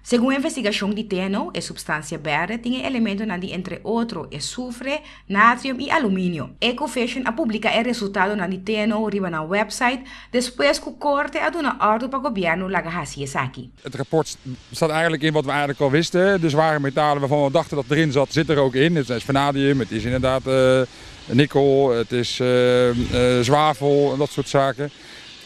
Según investigación de TNO, es sustancia verde tiene elementos entre otros azufre, natrium y aluminio. Ecofashion publica el resultado de TNO riba na website después que corte ad una orde para gobierno la aquí. Het rapport staat eigenlijk in wat we eigenlijk al wisten. De zware metalen waarvan we dachten dat erin zat, zit er ook in. Het is vanadium, het is inderdaad nikkel, het is zwavel en dat soort zaken.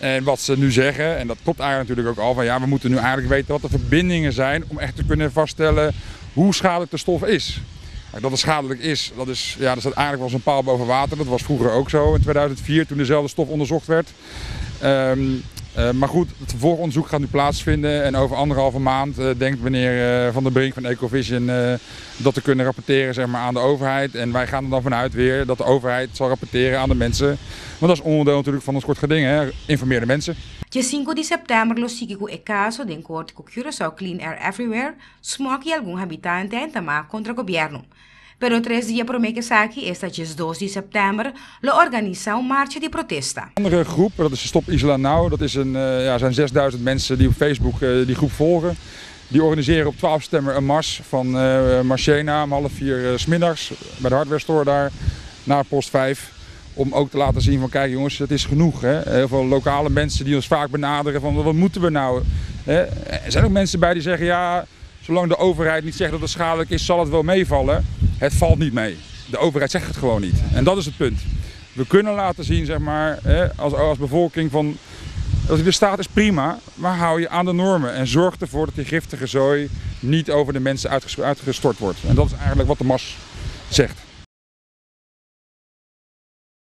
En wat ze nu zeggen, en dat klopt eigenlijk natuurlijk ook al, van ja, we moeten nu eigenlijk weten wat de verbindingen zijn om echt te kunnen vaststellen hoe schadelijk de stof is. Dat het schadelijk is, dat staat eigenlijk wel als een paal boven water. Dat was vroeger ook zo in 2004 toen dezelfde stof onderzocht werd. Maar goed, het vervolgonderzoek gaat nu plaatsvinden en over 1,5 maand denkt meneer Van der Brink van Ecofashion dat te kunnen rapporteren, zeg maar, aan de overheid. En wij gaan er dan vanuit weer dat de overheid zal rapporteren aan de mensen. Want dat is onderdeel natuurlijk van ons kort geding, hè? Informeer de mensen. De 5 de septiembre lo sigiku e caso den corte co Curaçao Clean Air Everywhere smog y algún habitante en tamar contra gobierno. Pero 3 días por Mekesaki, esta 2 de september, lo organiza een marcha de protesta. Een andere groep, dat is Stop Isla Now, dat is zijn 6000 mensen die op Facebook die groep volgen. Die organiseren op 12 september een mars van Marchena om 3:30 's middags bij de hardware store daar naar post 5. Om ook te laten zien van kijk jongens, het is genoeg. Hè? Heel veel lokale mensen die ons vaak benaderen van wat moeten we nou. Hè? Er zijn ook mensen bij die zeggen ja, zolang de overheid niet zegt dat het schadelijk is, zal het wel meevallen. Het valt niet mee. De overheid zegt het gewoon niet. En dat is het punt. We kunnen laten zien, zeg maar, als bevolking van als die er staat is prima, maar hou je aan de normen en zorg ervoor dat die giftige zooi niet over de mensen uitgestort wordt. En dat is eigenlijk wat de MAS zegt.